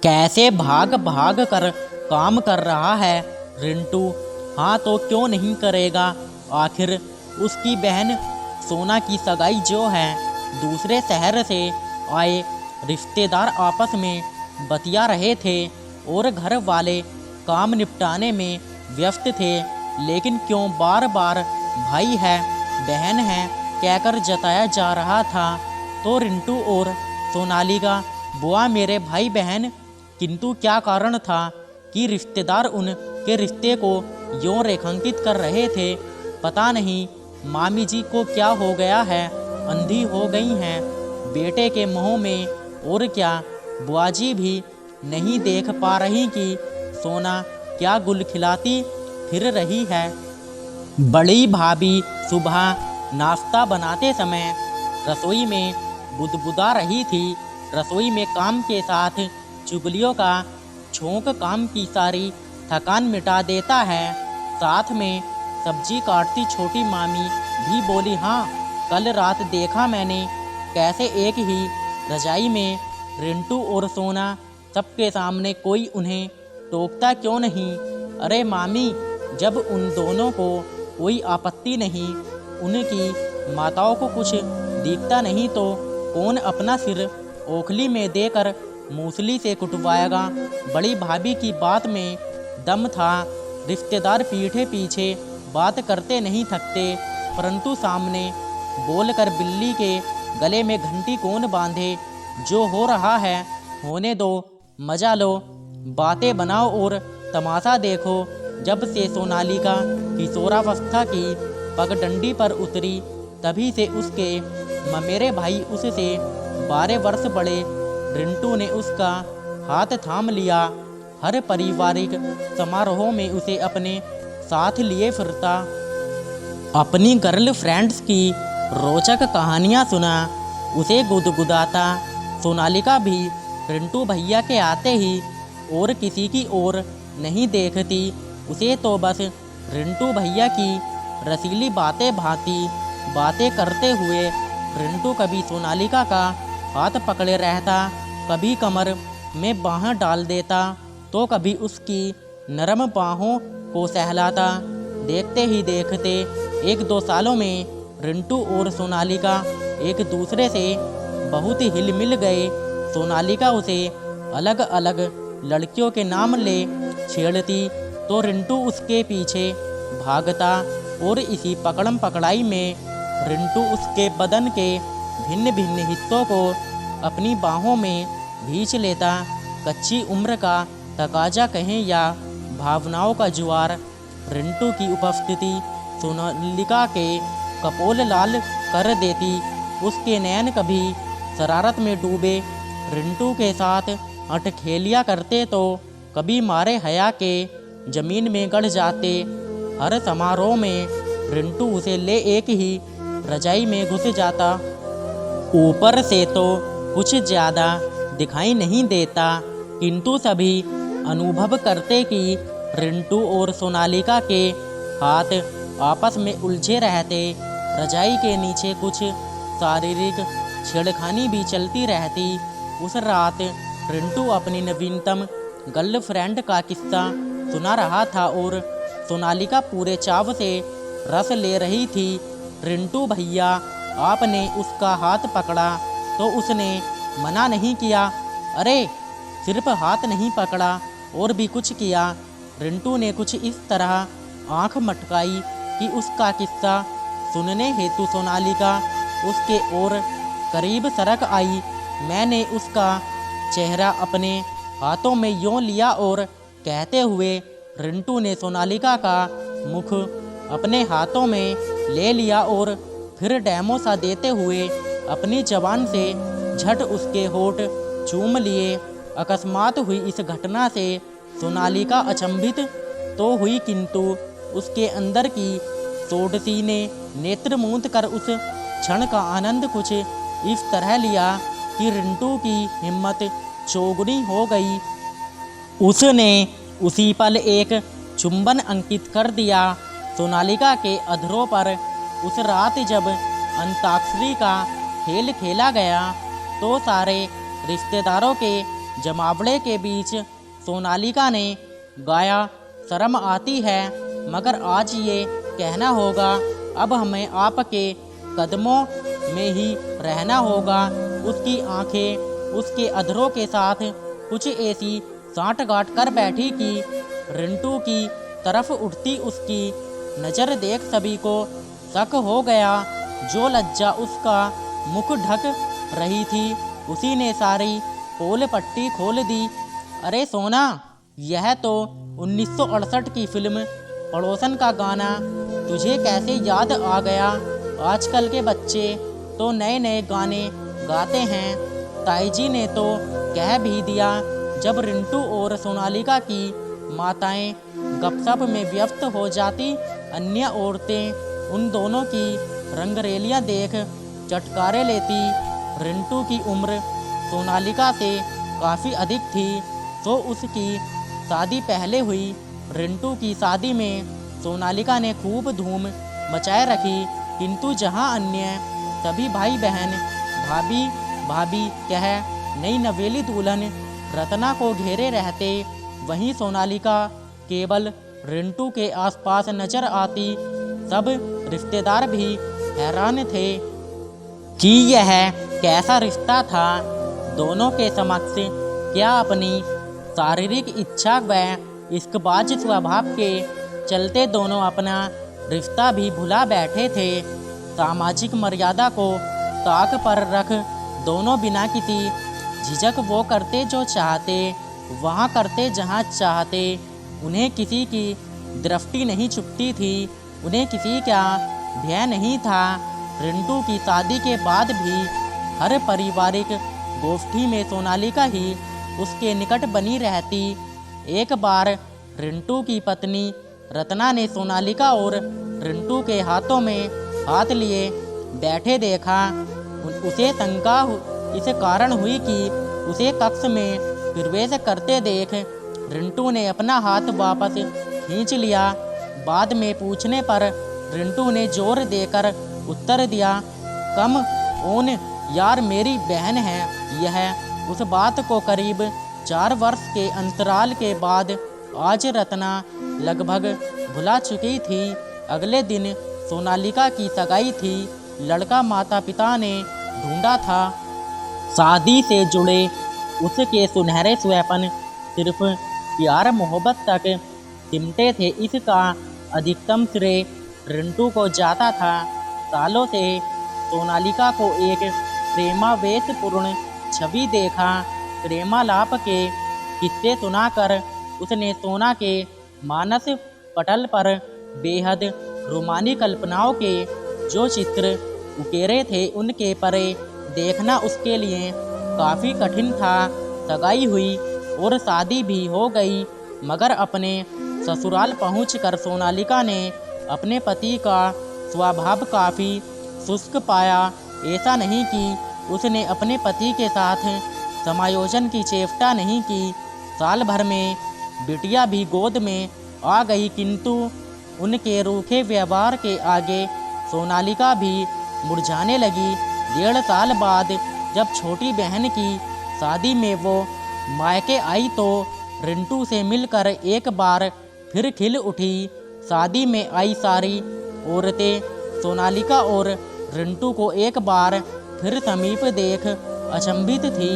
कैसे भाग भाग कर काम कर रहा है रिंटू। हाँ तो क्यों नहीं करेगा। आखिर उसकी बहन सोना की सगाई जो है दूसरे शहर से आए रिश्तेदार आपस में बतिया रहे थे और घर वाले काम निपटाने में व्यस्त थे। लेकिन क्यों बार बार भाई है बहन है कहकर जताया जा रहा था। तो रिंटू और सोनाली का बुआ मेरे भाई बहन, किंतु क्या कारण था कि रिश्तेदार उनके रिश्ते को यूं रेखांकित कर रहे थे। पता नहीं मामी जी को क्या हो गया है, अंधी हो गई हैं बेटे के मोह में। और क्या बुआ जी भी नहीं देख पा रही कि सोना क्या गुल खिलाती फिर रही है। बड़ी भाभी सुबह नाश्ता बनाते समय रसोई में बुदबुदा रही थी। रसोई में काम के साथ चुगलियों का झोंक काम की सारी थकान मिटा देता है। साथ में सब्जी काटती छोटी मामी भी बोली, हाँ कल रात देखा मैंने कैसे एक ही रजाई में रिंटू और सोना, सबके सामने कोई उन्हें टोकता क्यों नहीं। अरे मामी, जब उन दोनों को कोई आपत्ति नहीं, उनकी माताओं को कुछ दिखता नहीं, तो कौन अपना सिर ओखली में देकर मूसली से कुटवाएगा। बड़ी भाभी की बात में दम था। रिश्तेदार पीठे पीछे बात करते नहीं थकते, परंतु सामने बोलकर बिल्ली के गले में घंटी कौन बांधे। जो हो रहा है होने दो, मजा लो, बातें बनाओ और तमाशा देखो। जब से सोनालिका किशोरावस्था की पगडंडी पर उतरी, तभी से उसके ममेरे भाई उससे 12 वर्ष बड़े रिंटू ने उसका हाथ थाम लिया। हर पारिवारिक समारोह में उसे अपने साथ लिए फिरता, अपनी गर्लफ्रेंड्स की रोचक कहानियाँ सुना, उसे गुदगुदाता। सोनालिका भी रिंटू भैया के आते ही और किसी की ओर नहीं देखती। उसे तो बस रिंटू भैया की रसीली बातें भांति बातें करते हुए रिंटू कभी सोनालिका का हाथ पकड़े रहता, कभी कमर में बाँह डाल देता, तो कभी उसकी नरम बाहों को सहलाता। देखते ही देखते 1-2 सालों में रिंटू और सोनालिका एक दूसरे से बहुत हिल मिल गए। सोनालिका उसे अलग अलग लड़कियों के नाम ले छेड़ती, तो रिंटू उसके पीछे भागता और इसी पकड़म पकड़ाई में रिंटू उसके बदन के भिन्न भिन्न हिस्सों को अपनी बाहों में भींच लेता। कच्ची उम्र का तकाजा कहें या भावनाओं का जुआर, रिंटू की उपस्थिति सोनालिका के कपोल लाल कर देती। उसके नयन कभी शरारत में डूबे रिंटू के साथ अटखेलिया करते, तो कभी मारे हया के जमीन में गड़ जाते। हर समारोह में रिंटू उसे ले एक ही रजाई में घुस जाता। ऊपर से तो कुछ ज़्यादा दिखाई नहीं देता, किंतु सभी अनुभव करते कि रिंटू और सोनालिका के हाथ आपस में उलझे रहते। रजाई के नीचे कुछ शारीरिक छेड़खानी भी चलती रहती। उस रात रिंटू अपनी नवीनतम गर्लफ्रेंड का किस्सा सुना रहा था और सोनालिका पूरे चाव से रस ले रही थी। रिंटू भैया, आपने उसका हाथ पकड़ा तो उसने मना नहीं किया। अरे सिर्फ हाथ नहीं पकड़ा, और भी कुछ किया। रिंटू ने कुछ इस तरह आंख मटकाई कि उसका किस्सा सुनने हेतु सोनालिका उसके और करीब सरक आई। मैंने उसका चेहरा अपने हाथों में यूं लिया और कहते हुए रिंटू ने सोनालिका का मुख अपने हाथों में ले लिया और फिर डेमो सा देते हुए अपनी जबान से झट उसके होठ चूम लिए। अकस्मात हुई इस घटना से सोनालिका अचंभित तो हुई, किंतु उसके अंदर की सोडसी ने नेत्र मूंद कर उस क्षण का आनंद कुछ इस तरह लिया कि रिंटू की हिम्मत चौगुनी हो गई। उसने उसी पल एक चुंबन अंकित कर दिया सोनालिका के अधरों पर। उस रात जब अंताक्षरी का खेल खेला गया, तो सारे रिश्तेदारों के जमावड़े के बीच सोनालिका ने गाया, शर्म आती है मगर आज ये कहना होगा, अब हमें आपके कदमों में ही रहना होगा। उसकी आंखें उसके अधरों के साथ कुछ ऐसी साँठ-गाँठ कर बैठी कि रिंटू की तरफ उठती उसकी नज़र देख सभी को शक हो गया। जो लज्जा उसका मुख ढक रही थी उसी ने सारी पोल पट्टी खोल दी। अरे सोना, यह तो 1968 की फिल्म पड़ोसन का गाना तुझे कैसे याद आ गया? आजकल के बच्चे तो नए नए गाने गाते हैं। ताई जी ने तो कह भी दिया। जब रिंटू और सोनालिका की माताएं गपशप में व्यस्त हो जाती, अन्य औरतें उन दोनों की रंगरेलियां देख चटकारे लेती। रिंटू की उम्र सोनालिका से काफ़ी अधिक थी, तो उसकी शादी पहले हुई। रिंटू की शादी में सोनालिका ने खूब धूम मचाए रखी, किंतु जहां अन्य सभी भाई बहन भाभी भाभी कह नई नवेली दुल्हन रत्ना को घेरे रहते, वहीं सोनालिका केवल रिंटू के आसपास नजर आती। सब रिश्तेदार भी हैरान थे कि यह कैसा रिश्ता था। दोनों के समक्ष क्या अपनी शारीरिक इच्छा व इश्कबाज स्वभाव के चलते दोनों अपना रिश्ता भी भुला बैठे थे। सामाजिक मर्यादा को ताक पर रख दोनों बिना किसी झिझक वो करते जो चाहते, वहाँ करते जहाँ चाहते। उन्हें किसी की दृष्टि नहीं चुभती थी, उन्हें किसी का भय नहीं था। रिंटू की शादी के बाद भी हर पारिवारिक गोष्ठी में सोनालिका ही उसके निकट बनी रहती। एक बार रिंटू की पत्नी रत्ना ने सोनालिका और रिंटू के हाथों में हाथ लिए बैठे देखा। उसे शंका इस कारण हुई कि उसे कक्ष में प्रवेश करते देख रिंटू ने अपना हाथ वापस खींच लिया। बाद में पूछने पर रिंटू ने जोर देकर उत्तर दिया, कम ऑन यार, मेरी बहन है यह। उस बात को करीब 4 वर्ष के अंतराल के बाद आज रत्ना लगभग भुला चुकी थी। अगले दिन सोनालिका की सगाई थी। लड़का माता पिता ने ढूंढा था। शादी से जुड़े उसके सुनहरे स्वप्न सिर्फ प्यार मोहब्बत तक सिमटे थे। इसका अधिकतम श्रेय रिंटू को जाता था। सालों से सोनालिका को एक प्रेमावेशपूर्ण छवि देखा। प्रेमालाप के किस्से सुनाकर उसने सोना के मानस पटल पर बेहद रोमानी कल्पनाओं के जो चित्र उकेरे थे, उनके परे देखना उसके लिए काफ़ी कठिन था। सगाई हुई और शादी भी हो गई, मगर अपने ससुराल पहुंचकर सोनालिका ने अपने पति का स्वभाव काफ़ी शुष्क पाया। ऐसा नहीं कि उसने अपने पति के साथ समायोजन की चेष्टा नहीं की। साल भर में बिटिया भी गोद में आ गई, किंतु उनके रूखे व्यवहार के आगे सोनालिका भी मुरझाने लगी। 1.5 साल बाद जब छोटी बहन की शादी में वो मायके आई तो रिंटू से मिलकर एक बार फिर खिल उठी। शादी में आई सारी औरतें सोनालिका और रिंटू को एक बार फिर समीप देख अचंभित थी।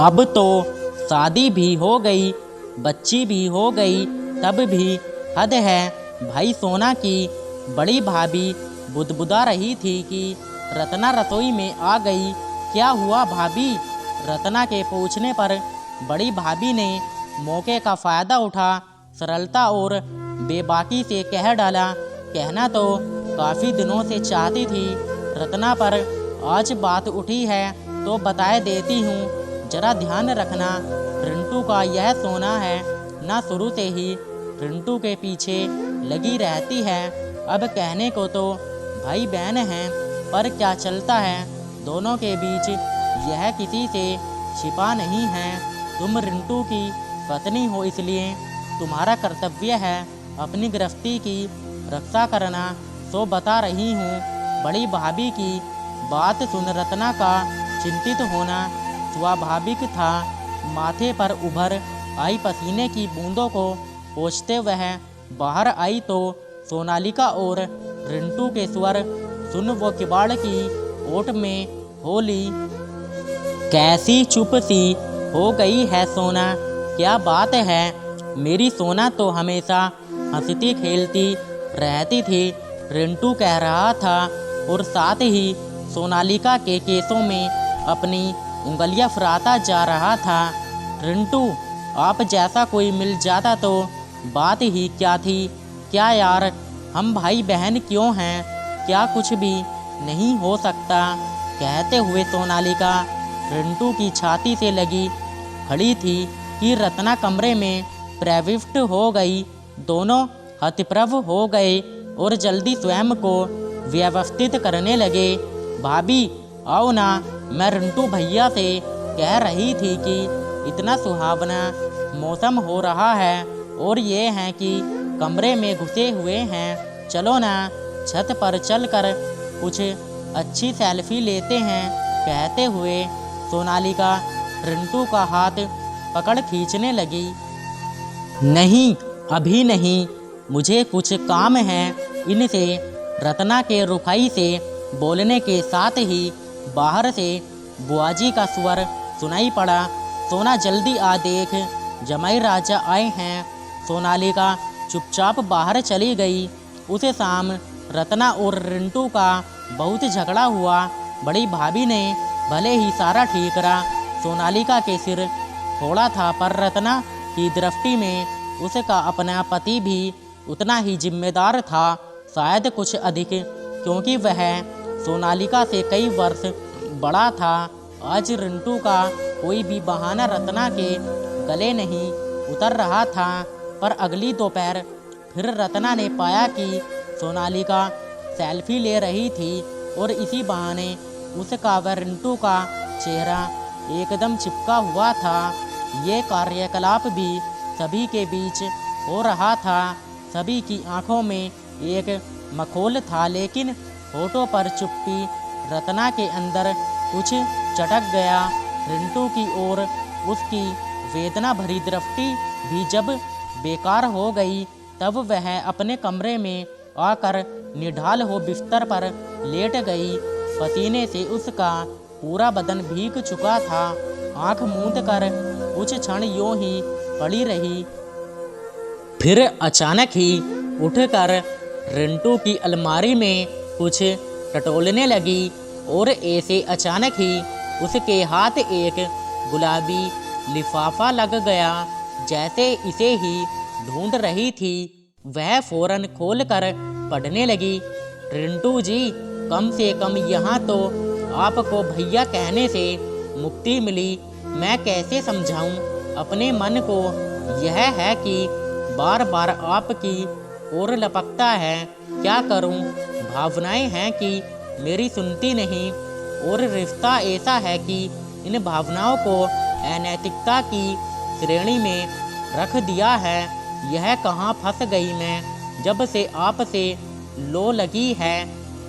अब तो शादी भी हो गई, बच्ची भी हो गई, तब भी हद है। भाई सोना की बड़ी भाभी बुदबुदा रही थी कि रत्ना रसोई में आ गई। क्या हुआ भाभी? रत्ना के पूछने पर बड़ी भाभी ने मौके का फ़ायदा उठा सरलता और बेबाकी से कह डाला, कहना तो काफ़ी दिनों से चाहती थी रत्ना, पर आज बात उठी है तो बताए देती हूँ। जरा ध्यान रखना, रिंटू का यह सोना है ना, शुरू से ही रिंटू के पीछे लगी रहती है। अब कहने को तो भाई बहन हैं, पर क्या चलता है दोनों के बीच यह किसी से छिपा नहीं है। तुम रिंटू की पत्नी हो, इसलिए तुम्हारा कर्तव्य है अपनी गिरफ्ती की रक्षा करना। तो बता रही हूँ। बड़ी भाभी की बात सुन रत्ना का चिंतित होना स्वाभाविक था। माथे पर उभर आई पसीने की बूंदों को पोंछते वह बाहर आई तो सोनालिका और रिंटू के स्वर सुन वो किबाड़ की ओट में होली। कैसी चुप सी हो गई है सोना, क्या बात है? मेरी सोना तो हमेशा हंसती खेलती रहती थी, रिंटू कह रहा था और साथ ही सोनालिका के केसों में अपनी उंगलियां फुराता जा रहा था। रिंटू, आप जैसा कोई मिल जाता तो बात ही क्या थी। क्या यार, हम भाई बहन क्यों हैं? क्या कुछ भी नहीं हो सकता? कहते हुए सोनालिका रिंटू की छाती से लगी खड़ी थी कि रत्ना कमरे में प्रविष्ट हो गई। दोनों हतप्रभ हो गए और जल्दी स्वयं को व्यवस्थित करने लगे। भाभी आओ ना, मैं रिंटू भैया से कह रही थी कि इतना सुहावना मौसम हो रहा है और ये हैं कि कमरे में घुसे हुए हैं, चलो ना छत पर चलकर कुछ अच्छी सेल्फी लेते हैं। कहते हुए सोनालिका रिंटू का हाथ पकड़ खींचने लगी। नहीं, अभी नहीं, मुझे कुछ काम है इनसे। रत्ना के रुखाई से बोलने के साथ ही बाहर से बुआजी का स्वर सुनाई पड़ा। सोना जल्दी आ देख, जमाई राजा आए हैं। सोनालिका चुपचाप बाहर चली गई। उस शाम रत्ना और रिंटू का बहुत झगड़ा हुआ। बड़ी भाभी ने भले ही सारा ठीकरा सोनालिका के सिर फोड़ा था, पर रत्ना की दृष्टि में उसका अपना पति भी उतना ही जिम्मेदार था, शायद कुछ अधिक, क्योंकि वह सोनालिका से कई वर्ष बड़ा था। आज रिंटू का कोई भी बहाना रत्ना के गले नहीं उतर रहा था। पर अगली दोपहर फिर रत्ना ने पाया कि सोनालिका सेल्फी ले रही थी और इसी बहाने उसका व रिंटू का चेहरा एकदम चिपका हुआ था। ये कार्यकलाप भी सभी के बीच हो रहा था। सभी की आंखों में एक मखौल था, लेकिन होठों पर चुप्पी। रत्ना के अंदर कुछ चटक गया। रिंटू की ओर उसकी वेदना भरी दृष्टि भी जब बेकार हो गई, तब वह अपने कमरे में आकर निढाल हो बिस्तर पर लेट गई। पसीने से उसका पूरा बदन भीग चुका था। आंख मूंद कर कुछ क्षण यूं ही पड़ी रही, फिर अचानक ही उठकर रिंटू की अलमारी में कुछ टटोलने लगी और ऐसे अचानक ही उसके हाथ एक गुलाबी लिफाफा लग गया। जैसे इसे ही ढूंढ रही थी, वह फौरन खोलकर पढ़ने लगी। रिंटू जी, कम से कम यहाँ तो आपको भैया कहने से मुक्ति मिली। मैं कैसे समझाऊं अपने मन को? यह है कि बार बार आपकी ओर लपकता है। क्या करूं? भावनाएं हैं कि मेरी सुनती नहीं, और रिश्ता ऐसा है कि इन भावनाओं को अनैतिकता की श्रेणी में रख दिया है। यह कहाँ फंस गई मैं, जब से आपसे लो लगी है।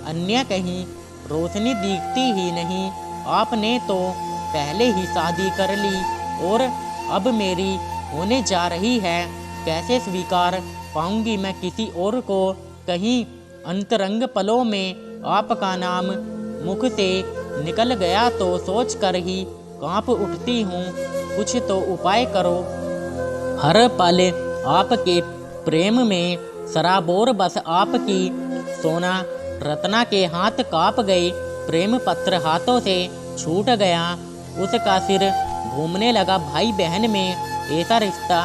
अन्य कहीं रोशनी दिखती ही नहीं। आपने तो पहले ही शादी कर ली और अब मेरी होने जा रही है। कैसे स्वीकार पाऊंगी मैं किसी और को? कहीं अंतरंग पलों में आपका नाम मुख से निकल गया तो सोच कर ही कांप उठती हूँ। कुछ तो उपाय करो। हर पल आपके प्रेम में सराबोर, बस आपकी। सोना रत्ना के हाथ कांप गए। प्रेम पत्र हाथों से छूट गया। उसका सिर घूमने लगा। भाई बहन में ऐसा रिश्ता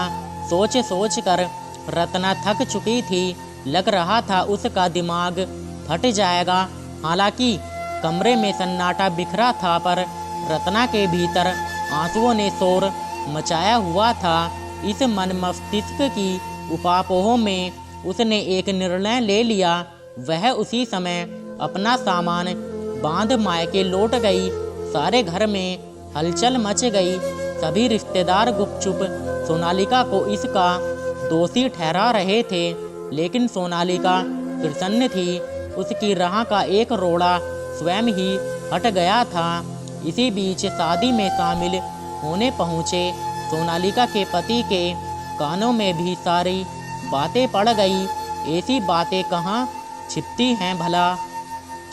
सोच सोच कर रत्ना थक चुकी थी। लग रहा था उसका दिमाग फट जाएगा। हालांकि कमरे में सन्नाटा बिखरा था, पर रत्ना के भीतर आंसुओं ने शोर मचाया हुआ था। इस मन मस्तिष्क की उपापोह में उसने एक निर्णय ले लिया। वह उसी समय अपना सामान बांध मायके लौट गई। सारे घर में हलचल मच गई। सभी रिश्तेदार गुपचुप सोनालिका को इसका दोषी ठहरा रहे थे, लेकिन सोनालिका प्रसन्न थी। उसकी राह का एक रोड़ा स्वयं ही हट गया था। इसी बीच शादी में शामिल होने पहुँचे सोनालिका के पति के कानों में भी सारी बातें पड़ गई। ऐसी बातें कहाँ छिपती हैं भला।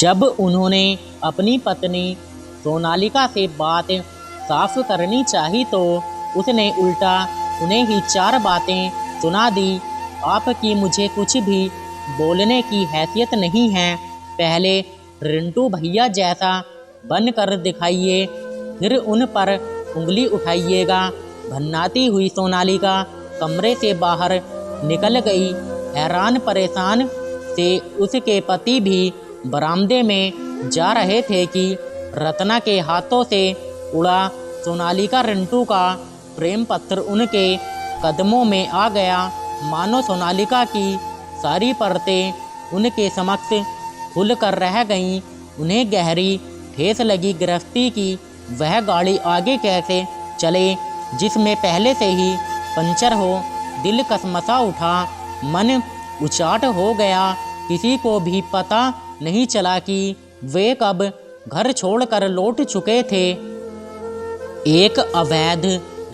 जब उन्होंने अपनी पत्नी सोनालिका से बात साफ करनी चाही तो उसने उल्टा उन्हें ही 4 बातें सुना दी। आपकी मुझे कुछ भी बोलने की हैसियत नहीं है। पहले रिंटू भैया जैसा बनकर दिखाइए, फिर उन पर उंगली उठाइएगा। भन्नाती हुई सोनालिका कमरे से बाहर निकल गई। हैरान परेशान से उसके पति भी बरामदे में जा रहे थे कि रत्ना के हाथों से उड़ा सोनालिका रिंटू का प्रेम पत्र उनके कदमों में आ गया। मानो सोनालिका की सारी परतें उनके समक्ष खुल कर रह गईं। उन्हें गहरी ठेस लगी गृहस्थी की। वह गाड़ी आगे कैसे चले जिसमें पहले से ही पंचर हो। दिल कसमसा उठा, मन उचाट हो गया। किसी को भी पता नहीं चला कि वे कब घर छोड़कर लौट चुके थे। एक अवैध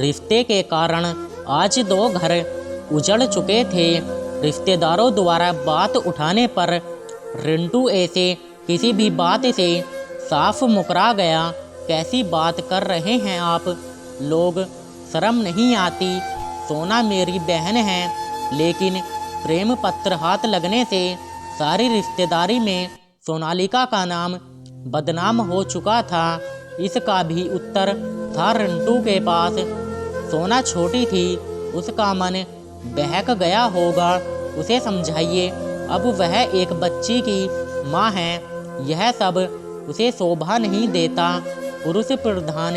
रिश्ते के कारण आज 2 घर उजड़ चुके थे। रिश्तेदारों द्वारा बात उठाने पर रिंटू ऐसे किसी भी बात से साफ मुकरा गया। कैसी बात कर रहे हैं आप लोग, शर्म नहीं आती। सोना मेरी बहन है, लेकिन प्रेम पत्र हाथ लगने से सारी रिश्तेदारी में सोनालिका का नाम बदनाम हो चुका था। इसका भी उत्तर था रिंटू के पास। सोना छोटी थी, उसका मन बहक गया होगा। उसे समझाइए, अब वह एक बच्ची की माँ है। यह सब उसे शोभा नहीं देता। पुरुष प्रधान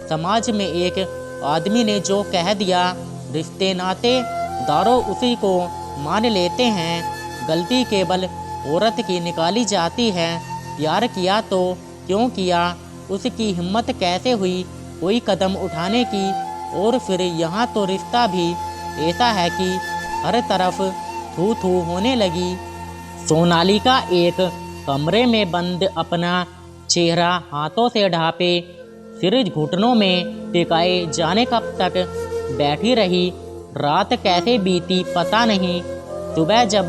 समाज में एक आदमी ने जो कह दिया, रिश्ते नाते दारों उसी को मान लेते हैं। गलती केवल औरत की निकाली जाती है। प्यार किया तो क्यों किया, उसकी हिम्मत कैसे हुई कोई कदम उठाने की। और फिर यहाँ तो रिश्ता भी ऐसा है कि हर तरफ थू थू होने लगी। सोनालिका एक कमरे में बंद अपना चेहरा हाथों से ढांपे सिर घुटनों में टिकाए जाने कब तक बैठी रही। रात कैसे बीती पता नहीं। सुबह जब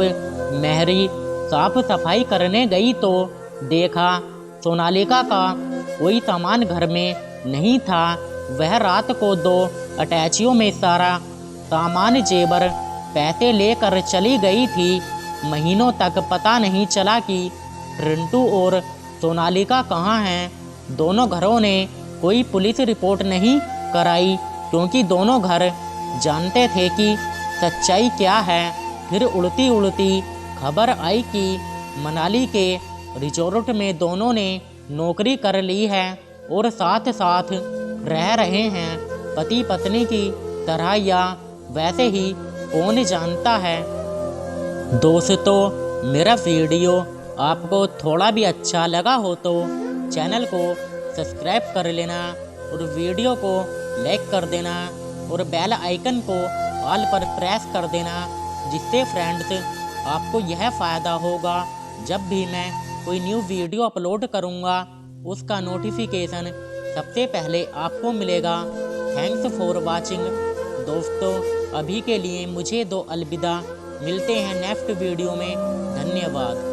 मेहरी साफ सफाई करने गई तो देखा सोनालिका का कोई सामान घर में नहीं था। वह रात को 2 अटैचियों में सारा सामान जेवर पैसे लेकर चली गई थी। महीनों तक पता नहीं चला कि रिंटू और सोनालिका कहाँ हैं। दोनों घरों ने कोई पुलिस रिपोर्ट नहीं कराई, क्योंकि दोनों घर जानते थे कि सच्चाई क्या है। फिर उड़ती उड़ती खबर आई कि मनाली के रिजॉर्ट में दोनों ने नौकरी कर ली है और साथ साथ रह रहे हैं, पति पत्नी की तरह, या वैसे ही कौन जानता है। दोस्तों, मेरा वीडियो आपको थोड़ा भी अच्छा लगा हो तो चैनल को सब्सक्राइब कर लेना और वीडियो को लाइक कर देना और बेल आइकन को ऑल पर प्रेस कर देना, जिससे फ्रेंड्स आपको यह फ़ायदा होगा जब भी मैं कोई न्यू वीडियो अपलोड करूँगा उसका नोटिफिकेशन सबसे पहले आपको मिलेगा। Thanks for watching. दोस्तों, अभी के लिए मुझे दो अलविदा। मिलते हैं नेक्स्ट वीडियो में। धन्यवाद।